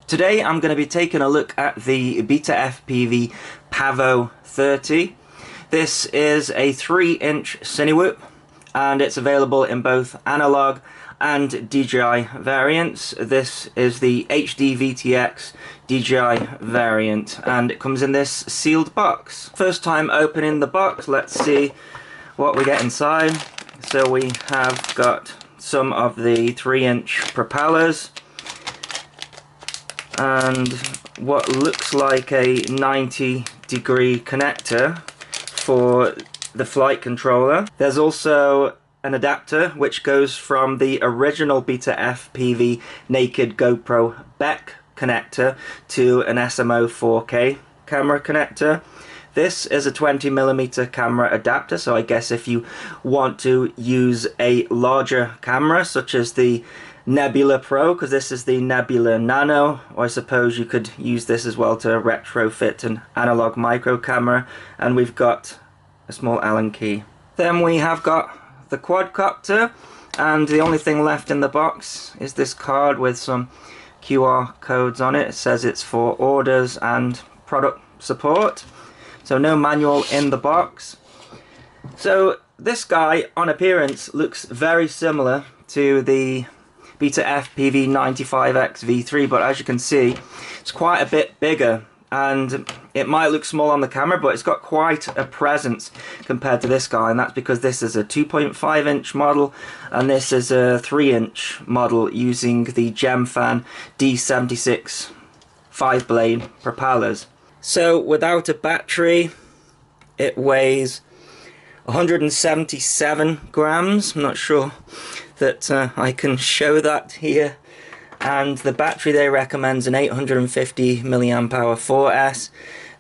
Today I'm going to be taking a look at the BetaFPV Pavo30. This is a 3-inch Cinewhoop and it's available in both analog and DJI variants. This is the HD VTX DJI variant and it comes in this sealed box. First time opening the box, let's see what we get inside. So we have got some of the 3-inch propellers and what looks like a 90-degree connector for the flight controller. There's also an adapter which goes from the original BetaFPV naked GoPro Beck connector to an SMO 4K camera connector. This is a 20mm camera adapter, so I guess if you want to use a larger camera such as the Nebula Pro, because this is the Nebula Nano, or I suppose you could use this as well to retrofit an analog micro camera, and we've got a small Allen key. Then we have got the quadcopter, and the only thing left in the box is this card with some QR codes on it. It says it's for orders and product support, so no manual in the box. So this guy on appearance looks very similar to the BetaFPV 95X V3, but as you can see it's quite a bit bigger, and it might look small on the camera but it's got quite a presence compared to this guy, and that's because this is a 2.5-inch model and this is a 3-inch model using the Gemfan D76 5-blade propellers. So without a battery it weighs 177 grams. I'm not sure that I can show that here, and the battery they recommend is an 850 milliamp hour 4S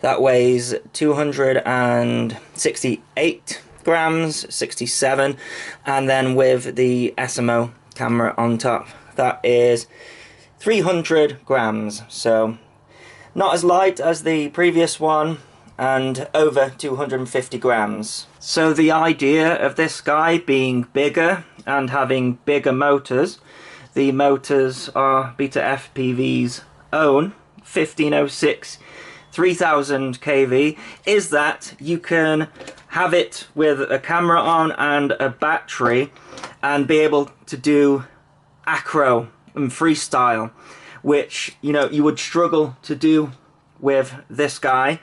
that weighs 268 grams, 67, and then with the SMO camera on top that is 300 grams, so not as light as the previous one and over 250 grams. So the idea of this guy being bigger and having bigger motors, the motors are BetaFPV's own 1506 3000 kV, is that you can have it with a camera on and a battery and be able to do acro and freestyle, which you would struggle to do with this guy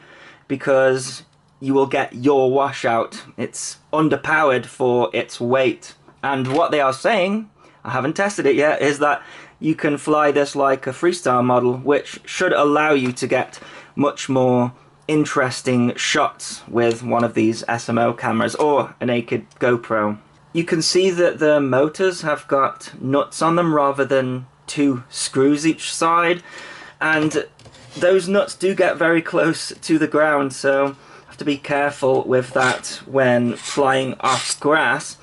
because you will get yaw washout. It's underpowered for its weight, and what they are saying, I haven't tested it yet, is that you can fly this like a freestyle model, which should allow you to get much more interesting shots with one of these SMO cameras or a naked GoPro. You can see that the motors have got nuts on them rather than 2 screws each side, and those nuts do get very close to the ground, so have to be careful with that when flying off grass.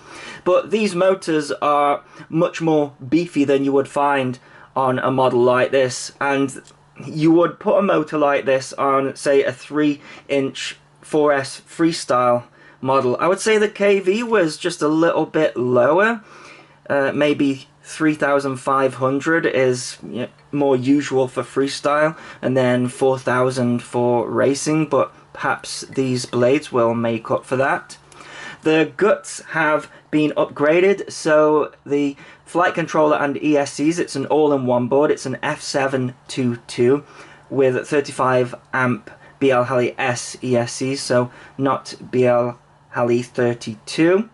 But these motors are much more beefy than you would find on a model like this, and you would put a motor like this on, say, a 3-inch 4S freestyle model. I would say the KV was just a little bit lower, maybe 3,500 is more usual for freestyle, and then 4,000 for racing, but perhaps these blades will make up for that. The guts have been upgraded, so the flight controller and ESCs, it's an all-in-one board. It's an F722 with 35 amp BL Heli S ESCs, so not BL Heli 32.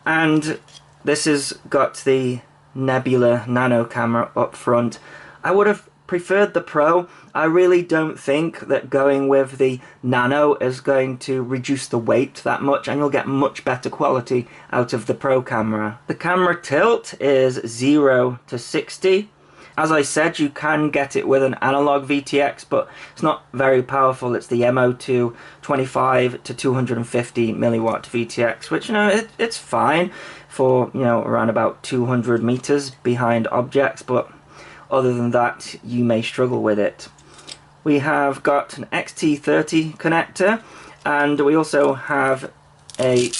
And this has got the Nebula Nano camera up front. I would have preferred the Pro. I really don't think that going with the Nano is going to reduce the weight that much, and you'll get much better quality out of the Pro camera. The camera tilt is 0 to 60. As I said, you can get it with an analog VTX, but it's not very powerful. It's the MO2 25 to 250 milliwatt VTX, which it's fine for around about 200 meters behind objects, but other than that you may struggle with it. We have got an XT30 connector, and we also have a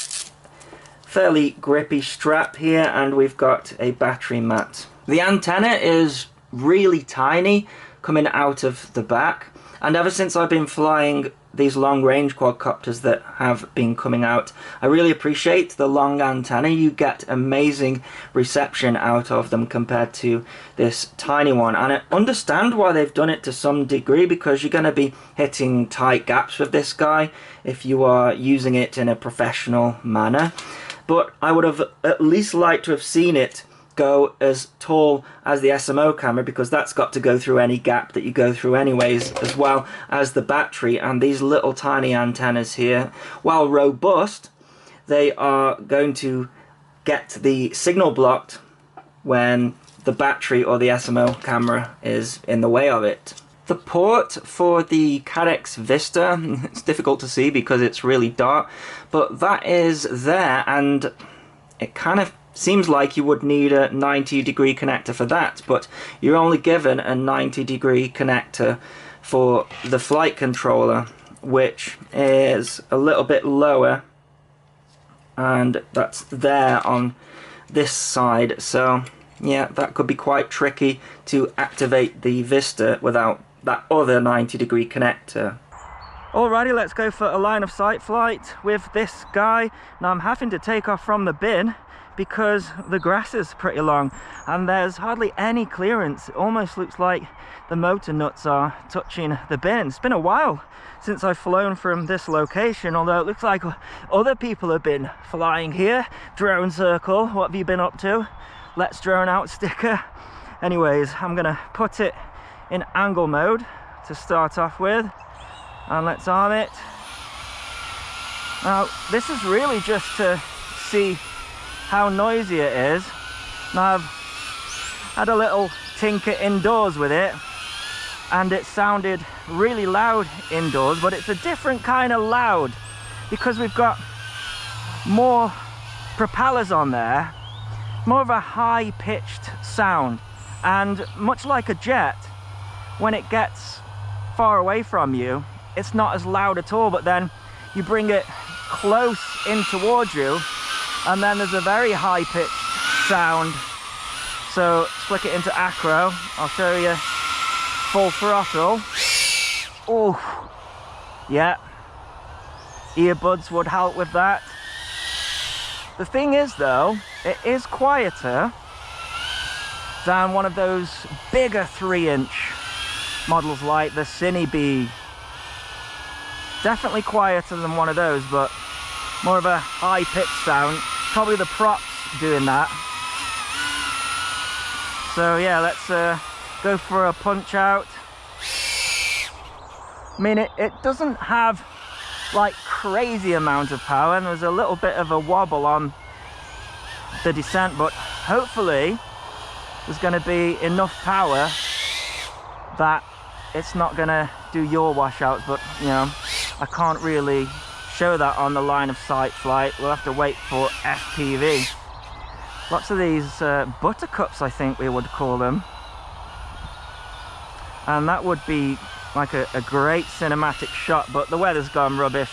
fairly grippy strap here, and we've got a battery mat. The antenna is really tiny coming out of the back. And ever since I've been flying these long-range quadcopters that have been coming out, I really appreciate the long antenna. You get amazing reception out of them compared to this tiny one. And I understand why they've done it to some degree, because you're going to be hitting tight gaps with this guy if you are using it in a professional manner. But I would have at least liked to have seen it go as tall as the SMO camera, because that's got to go through any gap that you go through anyways, as well as the battery. And these little tiny antennas here, while robust, they are going to get the signal blocked when the battery or the SMO camera is in the way of it. The port for the Cadex Vista, it's difficult to see because it's really dark, but that is there, and it kind of seems like you would need a 90-degree connector for that, but you're only given a 90-degree connector for the flight controller, which is a little bit lower, and that's there on this side. So yeah, that could be quite tricky to activate the Vista without that other 90-degree connector. Alrighty, let's go for a line of sight flight with this guy. Now I'm having to take off from the bin because the grass is pretty long and there's hardly any clearance. It almost looks like the motor nuts are touching the bin. It's been a while since I've flown from this location, although it looks like other people have been flying here. Drone circle, what have you been up to? Let's drone out sticker. Anyways, I'm gonna put it in angle mode to start off with, and let's arm it. Now this is really just to see how noisy it is. Now I've had a little tinker indoors with it and it sounded really loud indoors, but it's a different kind of loud because we've got more propellers on there, more of a high-pitched sound, and much like a jet, when it gets far away from you it's not as loud at all, but then you bring it close in towards you and then there's a very high-pitched sound. So flick it into acro, I'll show you full throttle. Oh yeah, earbuds would help with that. The thing is though, it is quieter than one of those bigger 3-inch models like the Cinebee. Definitely quieter than one of those, but more of a high-pitched sound. Probably the props doing that. So yeah, let's go for a punch out. I mean, it doesn't have like crazy amount of power, and there's a little bit of a wobble on the descent, but hopefully there's going to be enough power that it's not going to do your washouts. But you know, I can't really show that on the line of sight flight. We'll have to wait for FPV. Lots of these buttercups, I think we would call them, and that would be like a great cinematic shot, but the weather's gone rubbish.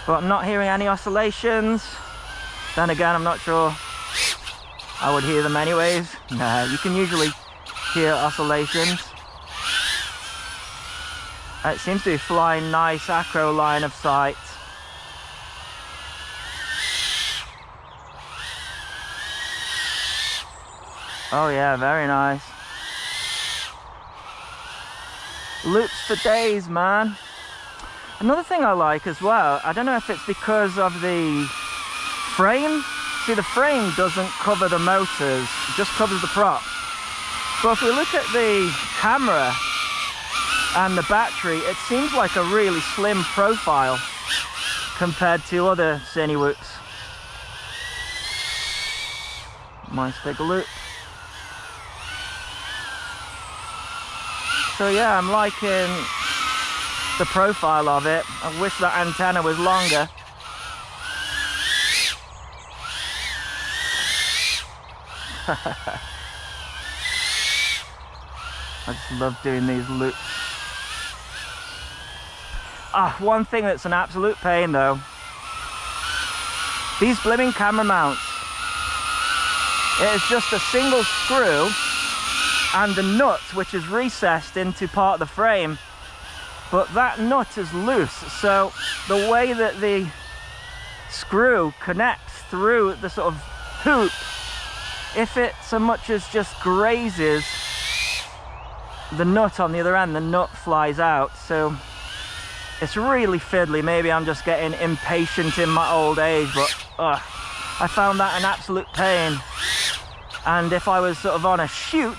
But I'm not hearing any oscillations. Then again, I'm not sure I would hear them anyways. Nah, you can usually hear oscillations. It seems to be flying nice acro line of sight. Oh yeah, very nice. Loops for days, man. Another thing I like as well, I don't know if it's because of the frame. See, the frame doesn't cover the motors, it just covers the prop. But if we look at the camera and the battery, it seems like a really slim profile compared to other Cinewooks. Nice big loop. So yeah, I'm liking the profile of it. I wish that antenna was longer. I just love doing these loops. Ah, one thing that's an absolute pain though. These blimmin' camera mounts. It is just a single screw and the nut, which is recessed into part of the frame, but that nut is loose, so the way that the screw connects through the sort of hoop, if it so much as just grazes the nut on the other end, the nut flies out. So it's really fiddly. Maybe I'm just getting impatient in my old age, but I found that an absolute pain. And if I was sort of on a shoot,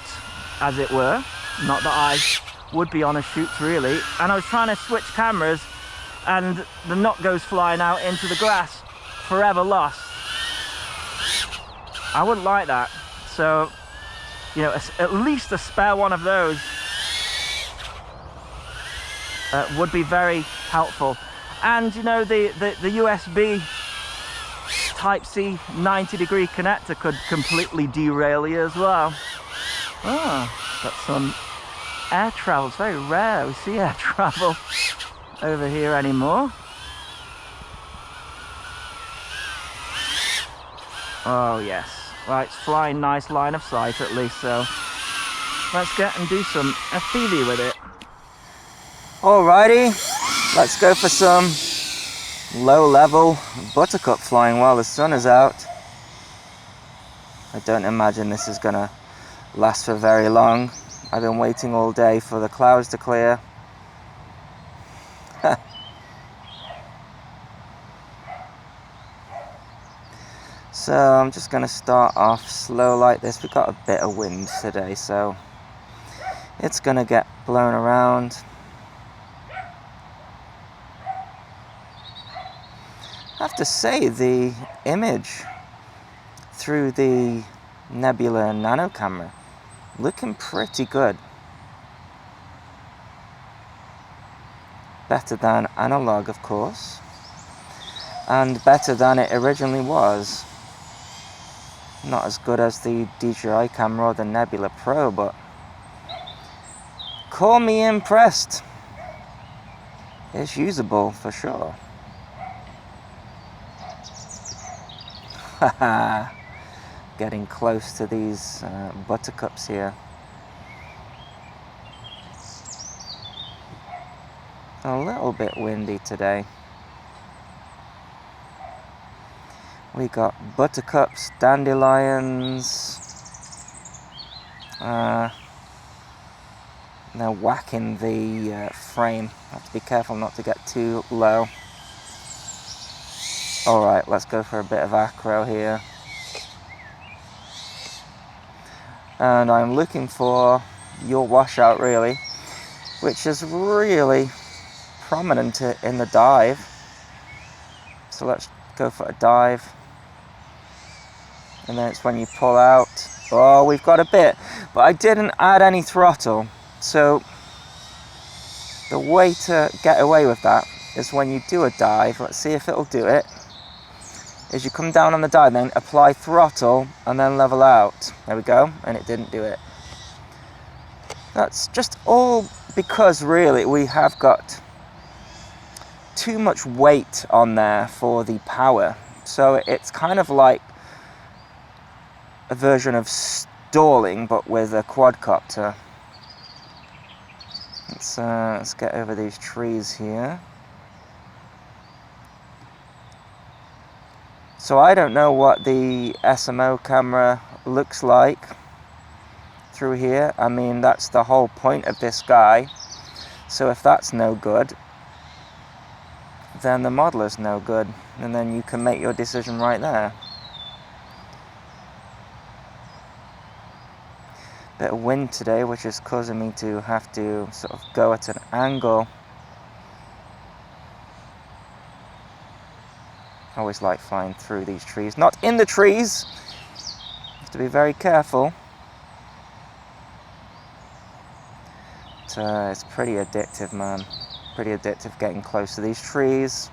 as it were, not that I would be on a shoot really, and I was trying to switch cameras and the nut goes flying out into the grass, forever lost, I wouldn't like that. So, you know, at least a spare one of those would be very helpful. And you know, the USB Type-C 90-degree connector could completely derail you as well. Got some air travel. It's very rare we see air travel over here anymore. Oh yes, right, it's flying nice line of sight at least, so let's get and do some FPV with it. Alrighty, let's go for some low-level buttercup flying while the sun is out. I don't imagine this is gonna last for very long. I've been waiting all day for the clouds to clear. So I'm just going to start off slow like this. We've got a bit of wind today, so it's going to get blown around. I have to say, the image through the Nebula Nano camera looking pretty good. Better than analog, of course, and better than it originally was. Not as good as the DJI camera or the Nebula Pro, but call me impressed. It's usable for sure. Haha. Getting close to these buttercups here. A little bit windy today. We got buttercups, dandelions. They're whacking the frame. Have to be careful not to get too low. Alright, let's go for a bit of acro here. And I'm looking for your washout really, which is really prominent in the dive. So let's go for a dive. And then it's when you pull out. Oh, we've got a bit, but I didn't add any throttle. So the way to get away with that is when you do a dive, let's see if it'll do it, is you come down on the dive, then apply throttle and then level out. There we go, and it didn't do it. That's just all because really we have got too much weight on there for the power. So it's kind of like a version of stalling, but with a quadcopter. Let's get over these trees here. So I don't know what the SMO camera looks like through here. I mean, that's the whole point of this guy. So if that's no good, then the modeler's no good. And then you can make your decision right there. Bit of wind today, which is causing me to have to sort of go at an angle. I always like flying through these trees, not in the trees. Have to be very careful. But, it's pretty addictive, man. Pretty addictive getting close to these trees.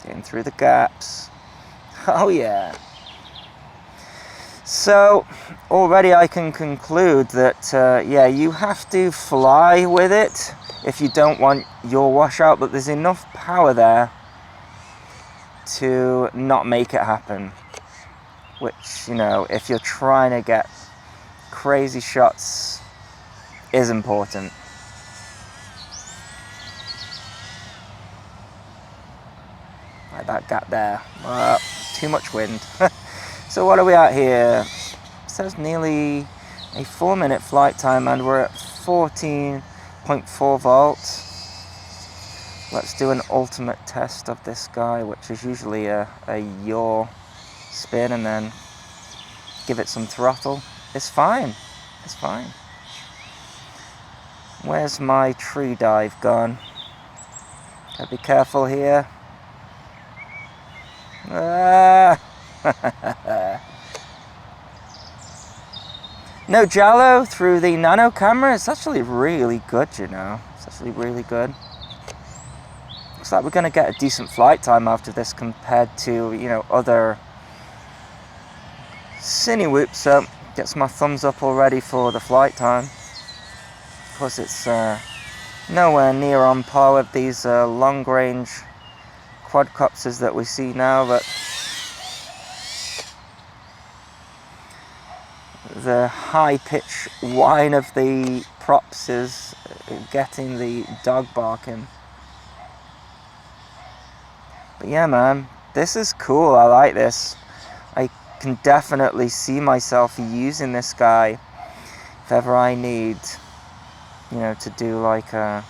Getting through the gaps. Oh yeah. So already I can conclude that, yeah, you have to fly with it if you don't want your washout, but there's enough power there to not make it happen. which, you know, if you're trying to get crazy shots, is important. Like that gap there. Too much wind. So what are we at here? It says nearly a 4-minute flight time, and we're at 14.4 volts. Let's do an ultimate test of this guy, which is usually a yaw spin, and then give it some throttle. It's fine. It's fine. Where's my tree dive gone? Gotta be careful here. No jello through the nano camera. It's actually really good, you know. It's actually really good. Looks like we're going to get a decent flight time after this compared to, you know, other Cinewhoop. So gets my thumbs up already for the flight time. Of course, it's nowhere near on par with these long-range quadcopters that we see now, but the high-pitch whine of the props is getting the dog barking. But yeah, man, this is cool. I like this. I can definitely see myself using this guy if ever I need, you know, to do like a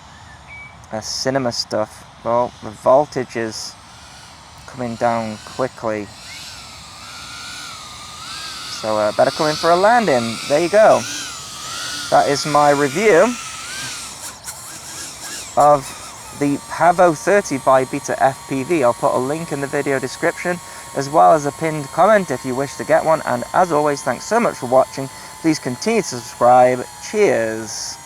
cinema stuff. Well, the voltage is coming down quickly, so better come in for a landing. There you go. That is my review of the Pavo30 by BetaFPV. I'll put a link in the video description, as well as a pinned comment if you wish to get one. And as always, thanks so much for watching. Please continue to subscribe. Cheers.